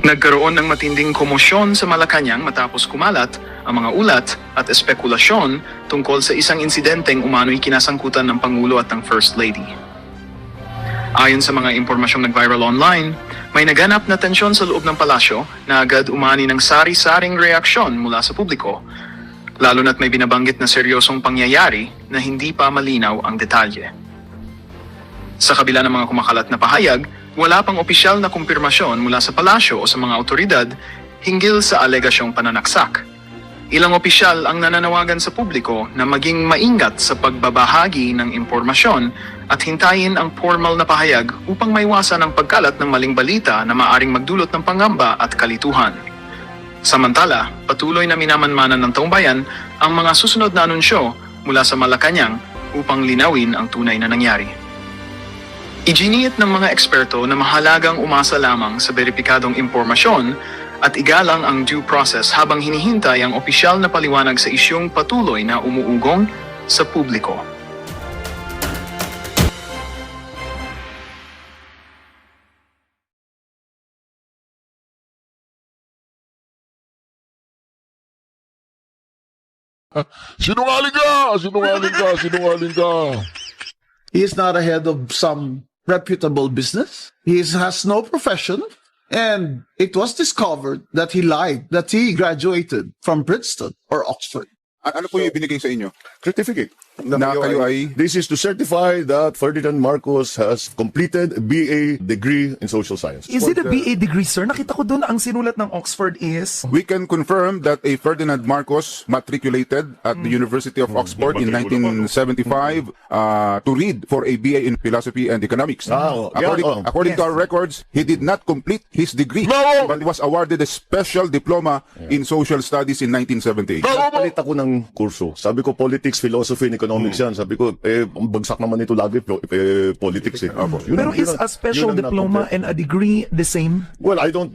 Nagkaroon ng matinding komosyon sa Malacanang matapos kumalat ang mga ulat at espekulasyon tungkol sa isang insidenteng umano'y kinasangkutan ng Pangulo at ng First Lady. Ayon sa mga impormasyong nag-viral online, may naganap na tensyon sa loob ng palasyo na agad umani ng sari-saring reaksyon mula sa publiko, lalo na't may binabanggit na seryosong pangyayari na hindi pa malinaw ang detalye. Sa kabila ng mga kumakalat na pahayag, wala pang opisyal na kumpirmasyon mula sa palasyo o sa mga otoridad hinggil sa alegasyong pananaksak. Ilang opisyal ang nananawagan sa publiko na maging maingat sa pagbabahagi ng impormasyon at hintayin ang formal na pahayag upang maiwasan ang pagkalat ng maling balita na maaring magdulot ng pangamba at kalituhan. Samantala, patuloy na minamanmanan ng taong bayan ang mga susunod na anunsyo mula sa Malacanang upang linawin ang tunay na nangyari. Iginiit ng mga eksperto na mahalagang umasa lamang sa beripikadong impormasyon at igalang ang due process habang hinihintay ang opisyal na paliwanag sa isyong patuloy na umuugong sa publiko. Sinungaling ka! Sinungaling ka! Sinungaling ka! He is not ahead of some reputable business. He has no profession. And it was discovered that he lied, that he graduated from Princeton or Oxford. Ano po yung ibinigay sa inyo? Certificate. Na kayo ay- This is to certify that Ferdinand Marcos has completed a BA degree in social science. Is it a BA degree, sir? Nakita ko doon ang sinulat ng Oxford is... We can confirm that a Ferdinand Marcos matriculated at the University of Oxford in 1975 to read for a BA in philosophy and economics. According to our records, he did not complete his degree, No! but was awarded a special diploma in social studies in 1978. Nagpalit ako ng kurso. Sabi ko, politics, philosophy, and economics yan. Sabi ko, ang bagsak naman ito lagi, politics eh. Pero is a special diploma and a degree the same? Well, I don't,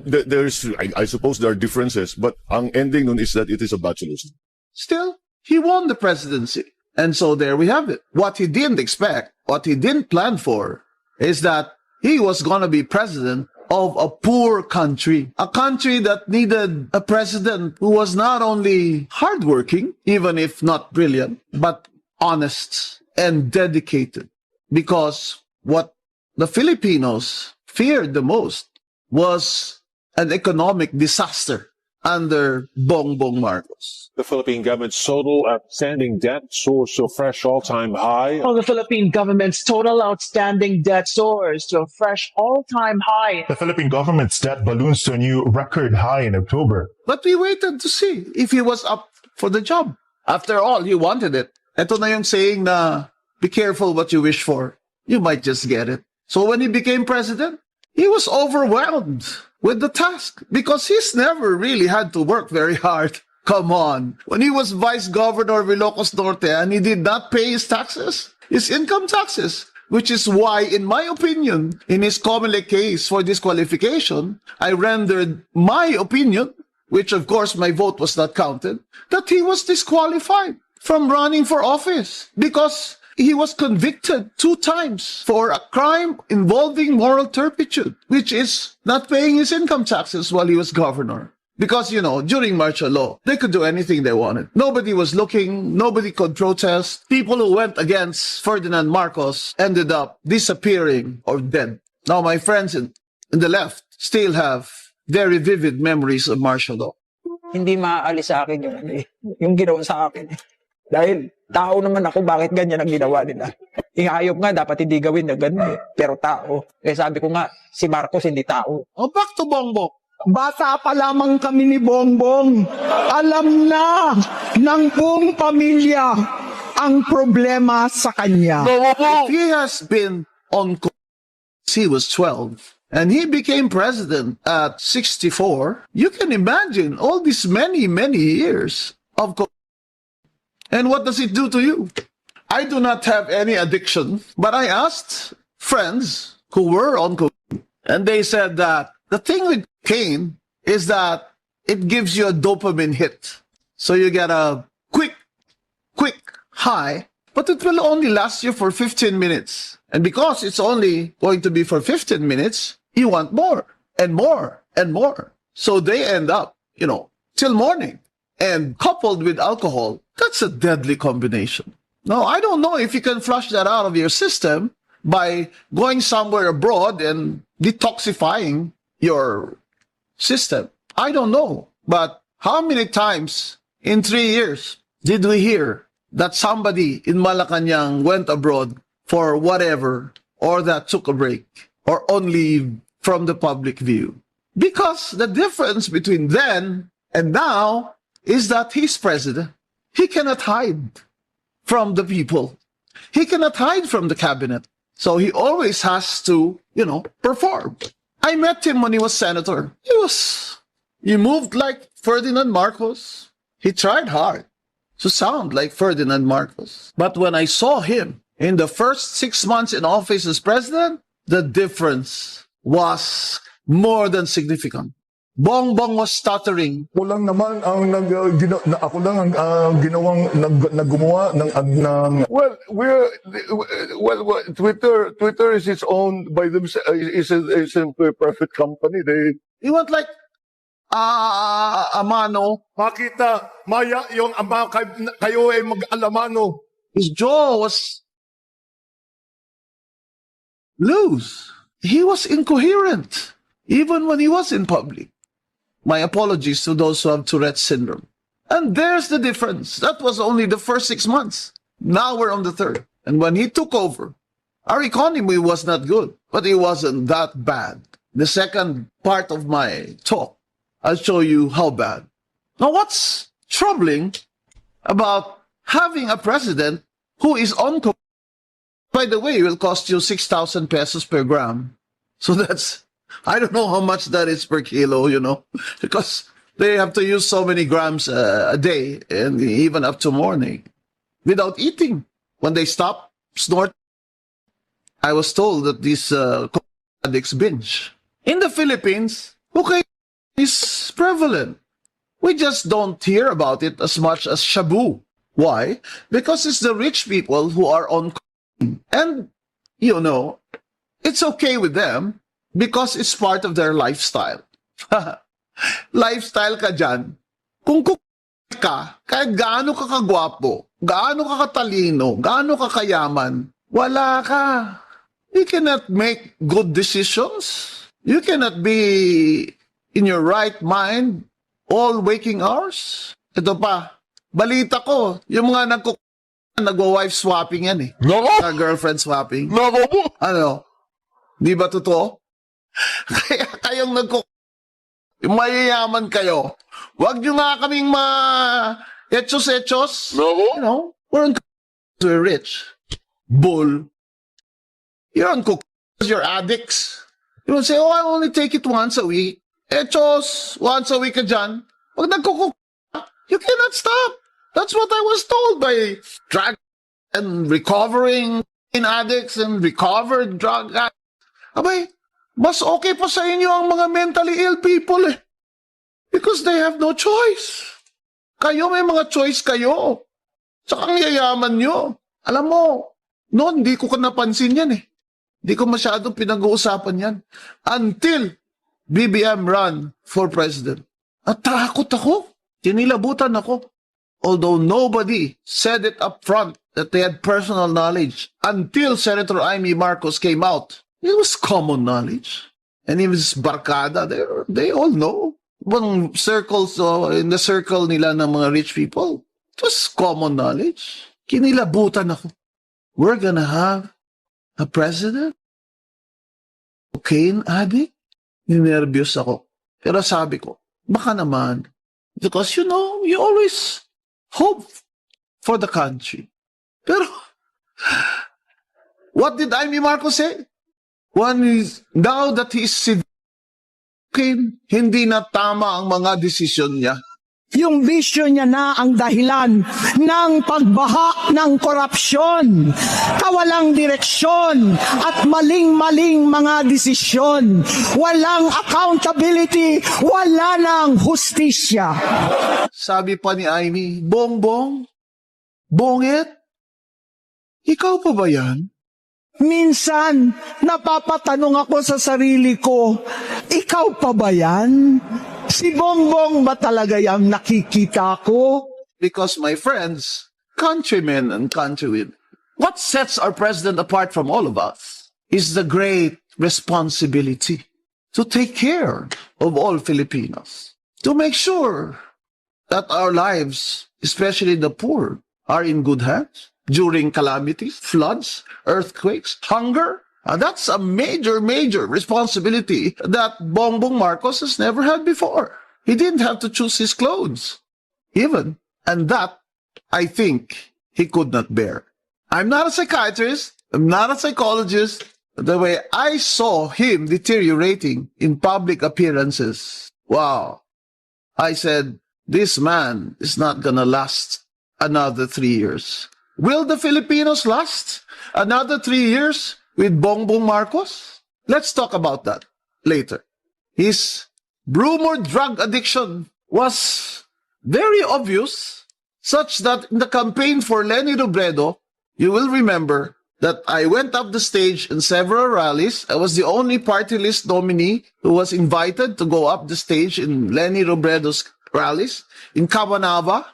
I suppose there are differences, but ang ending nun is that it is a bachelor's. Still, he won the presidency. And so there we have it. What he didn't expect, what he didn't plan for, is that he was going to be president of a poor country, a country that needed a president who was not only hardworking, even if not brilliant, but honest and dedicated. Because what the Filipinos feared the most was an economic disaster under Bongbong Marcos. The Philippine government's total outstanding debt soars to a fresh all-time high. Well, the Philippine government's total outstanding debt soars to a fresh all-time high. The Philippine government's debt balloons to a new record high in October. But we waited to see if he was up for the job. After all, he wanted it. Ito na yung saying na, be careful what you wish for. You might just get it. So when he became president, he was overwhelmed with the task because he's never really had to work very hard. Come on. When he was vice governor of Ilocos Norte and he did not pay his taxes, his income taxes, which is why, in my opinion, in his Comelec case for disqualification, I rendered my opinion, which of course my vote was not counted, that he was disqualified from running for office because he was convicted 2 times for a crime involving moral turpitude, which is not paying his income taxes while he was governor. Because, you know, during martial law, they could do anything they wanted. Nobody was looking, nobody could protest. People who went against Ferdinand Marcos ended up disappearing or dead. Now, my friends in the left still have very vivid memories of martial law. Hindi maaalis sa akin yung ginawa sa akin. Dahil tao naman ako, bakit ganyan ang ginawa nila? Ihayop nga, dapat hindi gawin na ganun eh. Pero tao. Eh sabi ko nga, si Marcos hindi tao. Oh, back to Bongbong. Bata pa lamang kami ni Bongbong. Alam na ng buong pamilya ang problema sa kanya. If he has been on since he was 12 and he became president at 64, you can imagine all these many years of and what does it do to you? I do not have any addiction, but I asked friends who were on cocaine, and they said that the thing with cocaine is that it gives you a dopamine hit. So you get a quick high, but it will only last you for 15 minutes. And because it's only going to be for 15 minutes, you want more and more and more. So they end up, till morning. And coupled with alcohol, that's a deadly combination. Now, I don't know if you can flush that out of your system by going somewhere abroad and detoxifying your system. I don't know. But how many times in 3 years did we hear that somebody in Malacanang went abroad for whatever, or that took a break, or on leave from the public view? Because the difference between then and now is that he's president. He cannot hide from the people. He cannot hide from the cabinet. So he always has to, perform. I met him when he was senator. He moved like Ferdinand Marcos. He tried hard to sound like Ferdinand Marcos. But when I saw him in the first 6 months in office as president, the difference was more than significant. Bongbong was stuttering. Ako lang naman ang ako lang ang ginawang naggumawa ng Twitter is its own by themselves, is a perfect company. He went like Amano. Makita maya yung ama kayo ay mag-alamano. His jaw was loose. He was incoherent even when he was in public. My apologies to those who have Tourette's syndrome. And there's the difference. That was only the first 6 months. Now we're on the third. And when he took over, our economy was not good, but it wasn't that bad. The second part of my talk, I'll show you how bad. Now, what's troubling about having a president who is on cocaine, by the way, will cost you 6,000 pesos per gram. So that's, I don't know how much that is per kilo, because they have to use so many grams a day, and even up to morning, without eating. When they stop, snort. I was told that these addicts binge. In the Philippines, cocaine is prevalent. We just don't hear about it as much as shabu. Why? Because it's the rich people who are on cocaine. And, it's okay with them because it's part of their lifestyle. Lifestyle ka dyan. Kung ka, kahit gaano ka kagwapo, gaano ka katalino, gaano ka kayaman, wala ka. You cannot make good decisions. You cannot be in your right mind all waking hours. Ito pa, balita ko, yung mga nagwa-wife swapping yan eh. Girlfriend swapping. Ano? Di ba totoo? Kaya kayong yung mayayaman kayo, wag nyo nga kaming etchos-etchos. We're on we're rich. Bull. You're on cook. You're addicts. You will say, I only take it once a week. Etchos, once a week ka dyan. Pag nagkukuk, you cannot stop. That's what I was told by drug and recovering addicts and recovered drug addicts. Abay, mas okay pa sa inyo ang mga mentally ill people eh. Because they have no choice. Kayo may mga choice kayo. Tsaka ang yayaman nyo. Alam mo, noon hindi ko napansin yan eh. Hindi ko masyadong pinag-uusapan yan. Until BBM ran for president. At takot ako. Tinilabutan ako. Although nobody said it up front that they had personal knowledge until Senator Amy Marcos came out. It was common knowledge. And even barkada, they all know. Ibang circles, in the circle nila ng mga rich people, it was common knowledge. Kinilabutan ako. We're gonna have a president? Cocaine addict? Ninervyos ako. Pero sabi ko, baka naman. Because, you always hope for the country. Pero, what did Amy Marcos say? Now that he's hindi na tama ang mga desisyon niya. Yung bisyo niya na ang dahilan ng pagbaha ng korupsyon, kawalang direksyon at maling-maling mga desisyon. Walang accountability, wala nang hustisya. Sabi pa ni Amy, Bongbong, Bongit, ikaw pa ba yan? Minsan, napapatanong ako sa sarili ko, ikaw pa ba yan? Si Bongbong ba talaga yung nakikita ko? Because my friends, countrymen and countrywomen, what sets our president apart from all of us is the great responsibility to take care of all Filipinos, to make sure that our lives, especially the poor, are in good hands during calamities, floods, earthquakes, hunger. That's a major, major responsibility that Bongbong Marcos has never had before. He didn't have to choose his clothes, even. And that, I think, he could not bear. I'm not a psychiatrist. I'm not a psychologist. The way I saw him deteriorating in public appearances, wow. I said, this man is not gonna last another 3 years. Will the Filipinos last another 3 years with Bongbong Marcos? Let's talk about that later. His rumored drug addiction was very obvious, such that in the campaign for Leni Robredo, you will remember that I went up the stage in several rallies. I was the only party list nominee who was invited to go up the stage in Leni Robredo's rallies in Cabanava,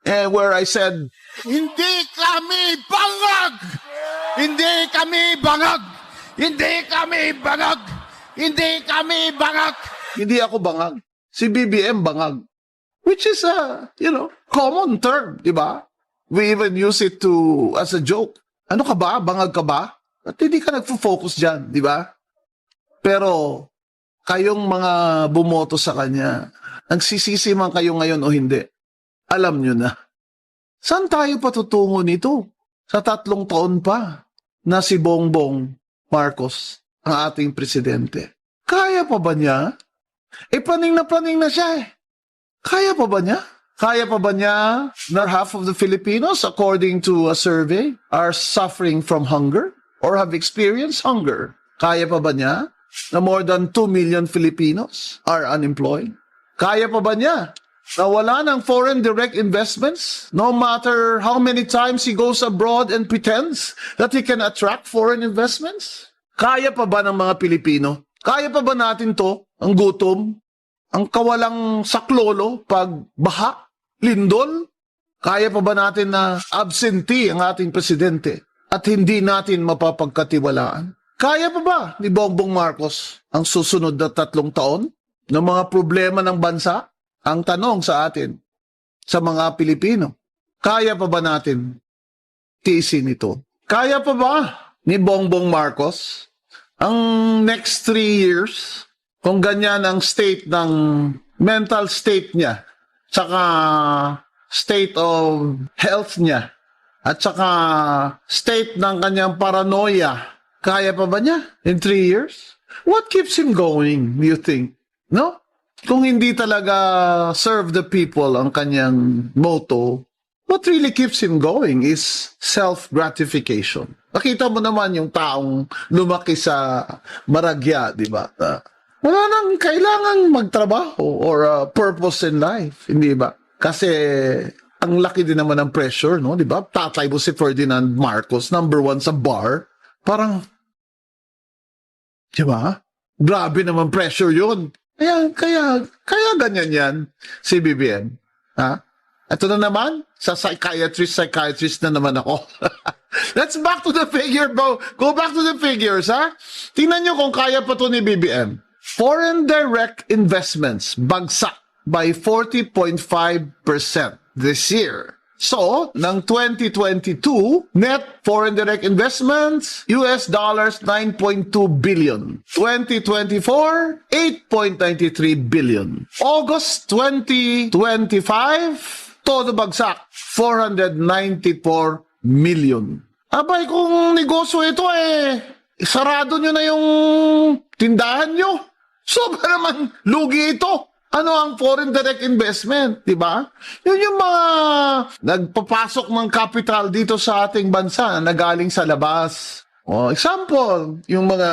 and where I said, Hindi kami bangag! Hindi kami bangag! Hindi kami bangag! Hindi kami bangag! Hindi ako bangag. Si BBM bangag. Which is a, common term, di ba? We even use it as a joke. Ano ka ba? Bangag ka ba? At hindi ka nagfo-focus dyan, di ba? Pero, kayong mga bumoto sa kanya, nagsisisi man kayo ngayon o hindi, alam nyo na. Saan tayo patutungo nito? Sa 3 taon pa na si Bongbong Marcos ang ating presidente. Kaya pa ba niya? Paning na siya eh. Kaya pa ba niya? Kaya pa ba niya na half of the Filipinos, according to a survey, are suffering from hunger or have experienced hunger? Kaya pa ba niya na more than 2 million Filipinos are unemployed? Kaya pa ba niya na wala ng foreign direct investments, no matter how many times he goes abroad and pretends that he can attract foreign investments? Kaya pa ba ng mga Pilipino? Kaya pa ba natin to, ang gutom, ang kawalang saklolo pag baha, lindol? Kaya pa ba natin na absentee ang ating presidente at hindi natin mapapagkatiwalaan? Kaya pa ba ni Bongbong Marcos ang susunod na 3 taon ng mga problema ng bansa? Ang tanong sa atin, sa mga Pilipino, kaya pa ba natin tiisin ito? Kaya pa ba ni Bongbong Marcos ang next 3 years, kung ganyan ang state ng mental state niya, tsaka state of health niya, at tsaka state ng kanyang paranoia, kaya pa ba niya in 3 years? What keeps him going, do you think? No? Kung hindi talaga serve the people ang kanyang motto, what really keeps him going is self-gratification. Nakita mo naman yung taong lumaki sa Maragya, di ba? Wala nang kailangan magtrabaho or purpose in life, hindi ba? Kasi ang laki din naman ng pressure, no? Di ba? Tatay mo si Ferdinand Marcos, number 1 sa bar. Parang, di ba? Grabe naman pressure yun. Kaya ganyan yan, si BBM. Ha? Ito na naman, sa psychiatrist na naman ako. Let's back to the figure, bro. Go back to the figures, ha? Tingnan nyo kung kaya pa to ni BBM. Foreign direct investments bagsak by 40.5% this year. So, ng 2022, net foreign direct investments, US dollars 9.2 billion. 2024, 8.93 billion. August 2025, todo bagsak, 494 million. Abay, kung negosyo ito sarado nyo na yung tindahan nyo. Sobra naman, lugi ito. Ano ang foreign direct investment, di ba? Yun yung mga nagpapasok ng capital dito sa ating bansa na galing sa labas. O, example, yung mga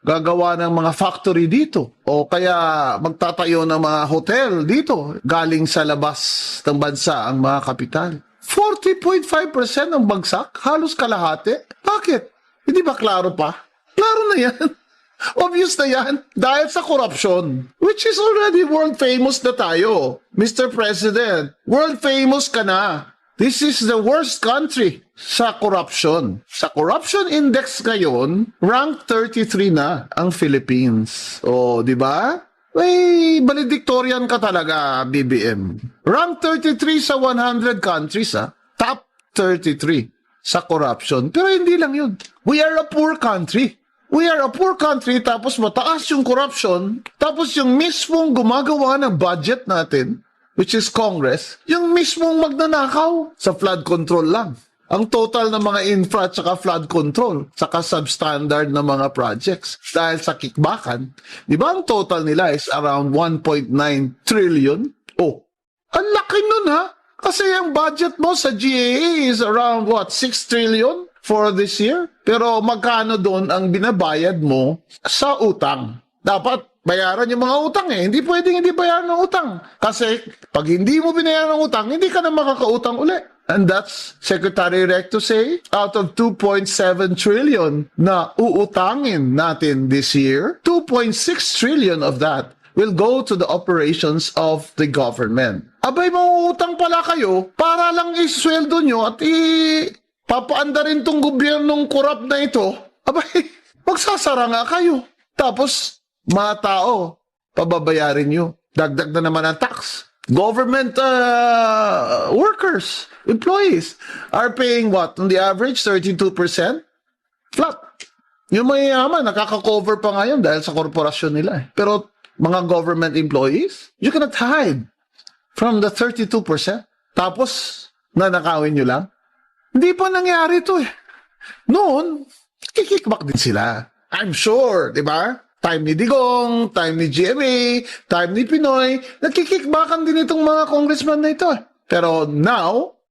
gagawa ng mga factory dito. O kaya magtatayo ng mga hotel dito galing sa labas ng bansa ang mga kapital. 40.5% ang bagsak, halos kalahati. Bakit? Hindi ba klaro pa? Klaro na yan. Obvious na yan. Dahil sa corruption. Which is already world famous na tayo. Mr. President, world famous ka na. This is the worst country sa corruption. Sa corruption index ngayon, rank 33 na ang Philippines. O, di ba? May valedictorian ka talaga, BBM. Rank 33 sa 100 countries, Top 33 sa corruption. Pero hindi lang yun. We are a poor country. We are a poor country, tapos mataas yung corruption, tapos yung mismong gumagawa ng budget natin, which is Congress, yung mismong magnanakaw sa flood control lang. Ang total ng mga infra at saka flood control, saka substandard na mga projects dahil sa kickbackan, di ba ang total nila is around 1.9 trillion? Oh, ang laki nun Kasi ang budget mo sa GAA is around 6 trillion for this year? Pero magkano doon ang binabayad mo sa utang? Dapat bayaran yung mga utang Hindi pwedeng hindi bayaran ng utang. Kasi pag hindi mo binayaran ng utang, hindi ka na makakautang uli. And that's Secretary Recto say, out of 2.7 trillion na uutangin natin this year, 2.6 trillion of that will go to the operations of the government. Abay, mauutang pala kayo para lang isweldo nyo at papaanda rin tong gobyernong korap na ito. Abay, magsasara nga kayo. Tapos, mga tao, pababayarin nyo. Dagdag na naman ang tax. Government workers, employees, are paying what? On the average, 32%? Flat. Yung mayayaman, nakaka-cover pa ngayon dahil sa korporasyon nila. Pero mga government employees, you cannot hide from the 32%. Tapos, nanakawin nyo lang. Hindi pa nangyari ito Noon, kikickback din sila. I'm sure, di ba? Time ni Digong, time ni GMA, time ni Pinoy, nagkikickbackan din itong mga congressman na ito. Pero now,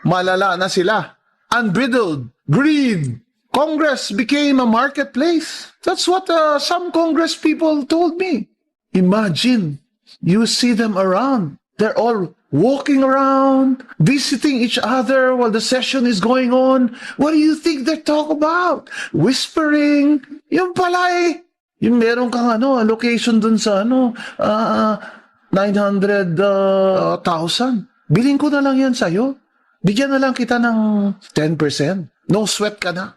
malala na sila. Unbridled, greed. Congress became a marketplace. That's what some Congress people told me. Imagine, you see them around. They're all walking around, visiting each other while the session is going on. What do you think they talk about? Whispering. Yung pala yung meron kang allocation dun sa 900,000. Bilhin ko na lang yan sa'yo. Bigyan na lang kita ng 10%. No sweat ka na.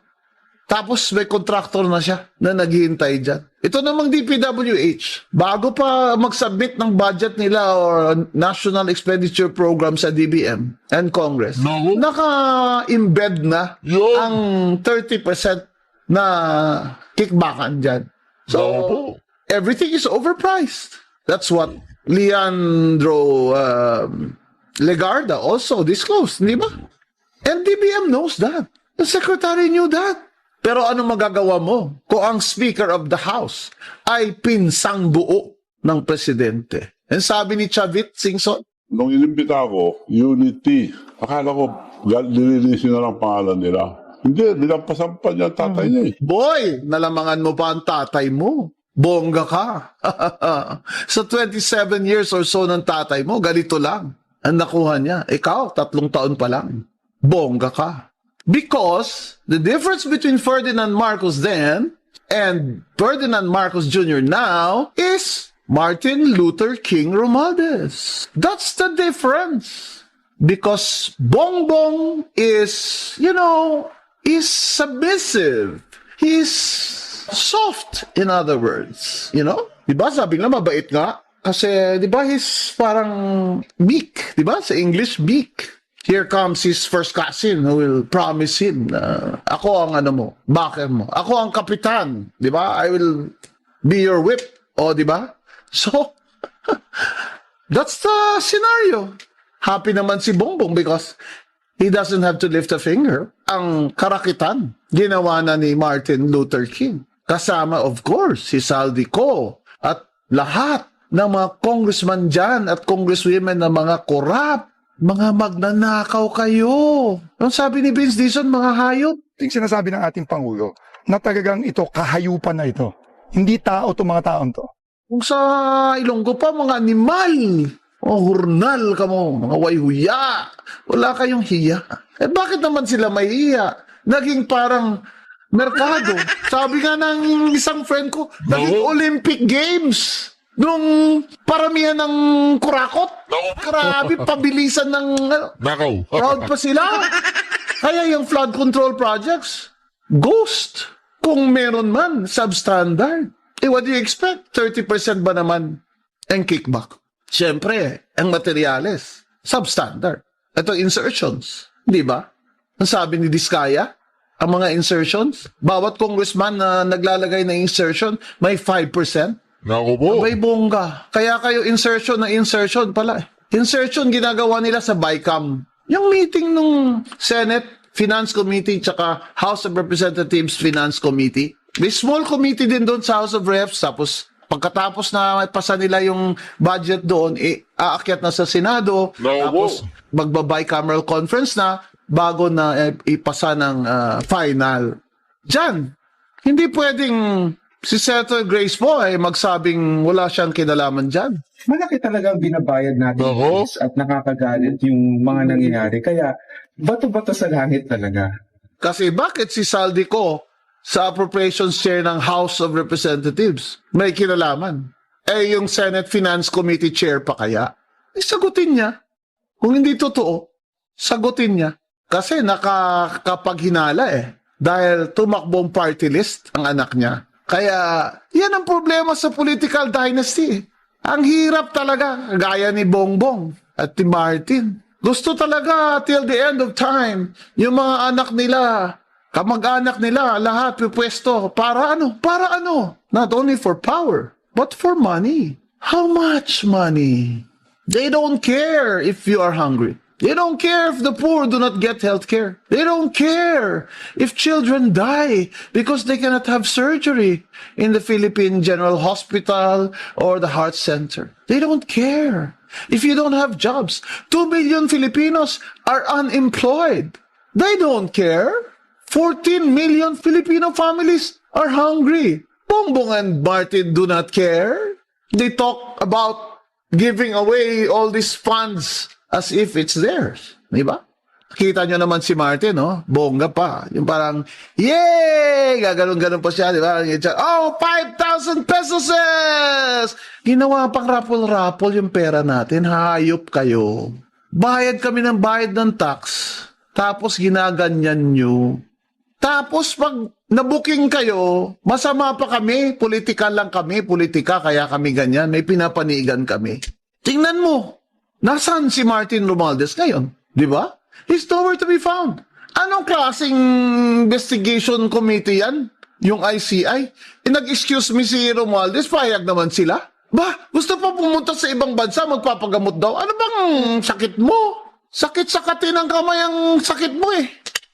Tapos may contractor na siya na naghihintay dyan. Ito namang DPWH, bago pa mag-submit ng budget nila or National Expenditure Program sa DBM and Congress, naka-embed na ang 30% na kickbackan dyan. So, everything is overpriced. That's what Leandro Legarda also disclosed, di ba? And DBM knows that. The secretary knew that. Pero ano magagawa mo kung ang Speaker of the House ay pinsang buo ng presidente? And sabi ni Chavit Singson, nung inimbita ko, Unity, akala ko nililisin na lang pangalan nila. Hindi, nilampasan pa niya ang tatay niya Boy, nalamangan mo pa ang tatay mo. Bongga ka. Sa 27 years or so ng tatay mo, ganito lang ang nakuha niya. Ikaw, 3 taon pa lang. Bongga ka. Because the difference between Ferdinand Marcos then and Ferdinand Marcos Jr. now is Martin Luther King Romualdez. That's the difference. Because Bongbong is, is submissive. He's soft, in other words. Diba? Sabi nga, mabait nga. Kasi, diba, he's parang meek. Diba? Sa English, meek. Here comes his first cousin who will promise him na ako ang backer mo. Ako ang kapitan. Diba? I will be your whip. O, diba? So, that's the scenario. Happy naman si Bongbong because he doesn't have to lift a finger. Ang karakitan, ginawa na ni Martin Luther King. Kasama, of course, si Saldi Co. At lahat ng mga congressman dyan at congresswomen na mga korap, mga magnanakaw kayo. Ang sabi ni Vince Dizon, mga hayop. Yung sinasabi ng ating Pangulo, na talagang ito, kahayupan na ito. Hindi tao itong mga taon to. Kung sa Ilonggo pa, mga animal. O hurnal ka mo, mga wayhuya. Wala kayong hiya. Bakit naman sila may hiya? Naging parang Merkado. Sabi nga ng isang friend ko, naging Olympic Games. Nung paramihan ng kurakot. Grabe, pabilisan ng... Proud pa sila. Kaya yung flood control projects, ghost. Kung meron man, substandard. What do you expect? 30% ba naman ang kickback? Siyempre, ang materyales, substandard. Ito, insertions. Di ba? Ang sabi ni Diskaya, ang mga insertions, bawat congressman na naglalagay ng insertion, may 5%. May bongga. Kaya kayo insertion na insertion pala. Insertion ginagawa nila sa BICAM. Yung meeting nung Senate Finance Committee tsaka House of Representatives Finance Committee. May small committee din doon sa House of Reps. Tapos pagkatapos na pasa nila yung budget doon, aakyat na sa Senado. Tapos magba-bicameral conference na bago na ipasa ng final. Diyan, hindi pwedeng si Senator Grace po ay magsabing wala siyang kinalaman dyan. Malaki talagang binabayad natin at nakakagalit yung mga nangyayari. Kaya bato-bato sa langit talaga. Kasi bakit si Saldico sa Appropriations Chair ng House of Representatives may kinalaman? Yung Senate Finance Committee Chair pa kaya? Sagutin niya. Kung hindi totoo, sagutin niya. Kasi nakakapaghinala dahil tumakbong party list ang anak niya. Kaya yan ang problema sa political dynasty. Ang hirap talaga, gaya ni Bongbong at ni Martin. Gusto talaga till the end of time, yung mga anak nila, kamag-anak nila, lahat pipwesto. Para ano? Para ano? Not only for power, but for money. How much money? They don't care if you are hungry. They don't care if the poor do not get health care. They don't care if children die because they cannot have surgery in the Philippine General Hospital or the Heart Center. They don't care if you don't have jobs. 2 million Filipinos are unemployed. They don't care. 14 million Filipino families are hungry. Bongbong and Martin do not care. They talk about giving away all these funds as if it's theirs. Diba? Kita nyo naman si Martin, no? Bongga pa. Yung parang, yay! Gaganon-ganon pa siya, diba? Oh, 5,000 pesos! Ginawa pang rapol-rapol yung pera natin. Hayop kayo. Bayad kami ng bayad ng tax. Tapos ginaganyan nyo. Tapos pag nabuking kayo, masama pa kami. Politika lang kami. Politika, kaya kami ganyan. May pinapanigan kami. Tingnan mo. Nasaan si Martin Romualdez ngayon? Di ba? He's nowhere to be found. Anong klaseng investigation committee yan? Yung ICI? Nag-excuse me si Romualdez, payag naman sila. Ba, gusto pa pumunta sa ibang bansa, magpapagamot daw. Ano bang sakit mo? Sakit sa katinang kamay ang sakit mo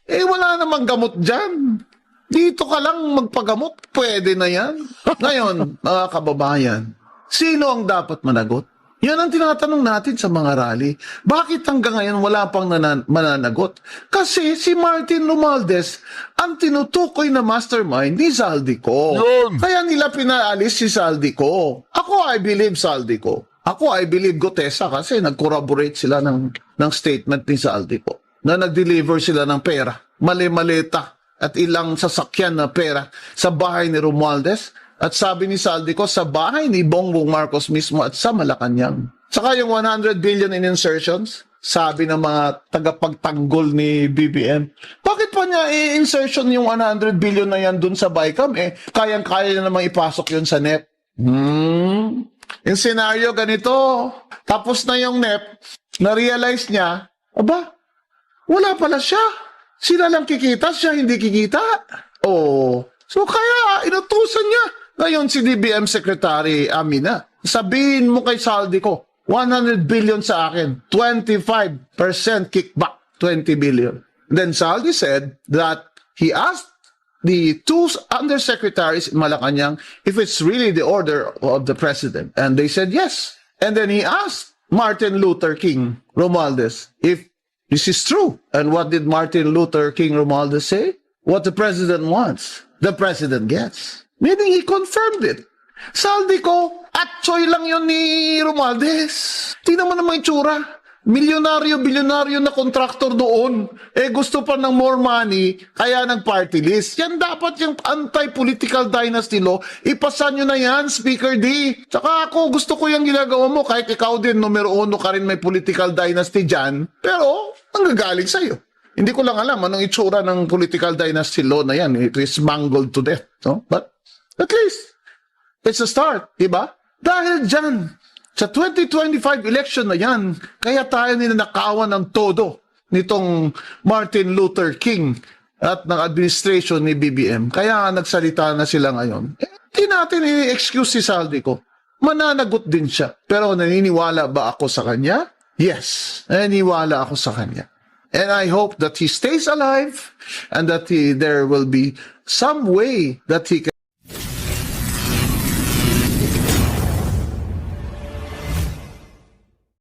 wala namang gamot dyan. Dito ka lang magpagamot, pwede na yan. Ngayon, mga kababayan, sino ang dapat managot? Yan ang tinatanong natin sa mga rally. Bakit hanggang ngayon wala pang mananagot? Kasi si Martin Romualdez ang tinutukoy na mastermind ni Saldico. Kaya nila pinaalis si Saldico. Ako, I believe Saldico. Ako, I believe Gutesa kasi nag-corroborate sila ng statement ni Saldico na nag-deliver sila ng pera. Mali-maleta at ilang sasakyan na pera sa bahay ni Romualdez. At sabi ni Saldico, sa bahay ni Bongbong Marcos mismo at sa Malacanang. Saka yung 100 billion in insertions, sabi ng mga tagapagtanggol ni BBM, bakit pa niya i-insertion yung 100 billion na yan dun sa BICAM? Kayang-kaya na namang ipasok yun sa NEP. Yung senaryo ganito, tapos na yung NEP, na-realize niya, aba, wala pala siya. Sila lang kikita, siya hindi kikita. So kaya inutusan niya. Ngayon si DBM Secretary Amina, sabihin mo kay Saldico, 100 billion sa akin, 25% kickback, 20 billion. Then Saldi said that he asked the two undersecretaries in Malacanang if it's really the order of the president. And they said yes. And then he asked Martin Luther King Romualdez if this is true. And what did Martin Luther King Romualdez say? What the president wants, the president gets. Meaning he confirmed it. Saldico, at choy lang yun ni Romualdez. Tingnan mo naman yung tsura. Bilyonaryo na kontraktor doon. Gusto pa ng more money, kaya nag-party list. Yan dapat yung anti-political dynasty law. Ipasa nyo na yan, Speaker D. Tsaka ako, gusto ko yung ginagawa mo. Kahit ikaw din, numero 1 ka rin may political dynasty dyan. Pero, nanggagaling sa'yo. Hindi ko lang alam anong itsura ng political dynasty law na yan. It is mangled to death. No? But, at least, it's a start. Diba? Dahil dyan, sa 2025 election na yan, kaya tayo ninanakawan ng todo nitong Martin Luther King at ng administration ni BBM. Kaya nagsalita na sila ngayon. Hindi natin i-excuse si Saldico. Mananagot din siya. Pero naniniwala ba ako sa kanya? Yes, naniniwala ako sa kanya. And I hope that he stays alive and that there will be some way that he can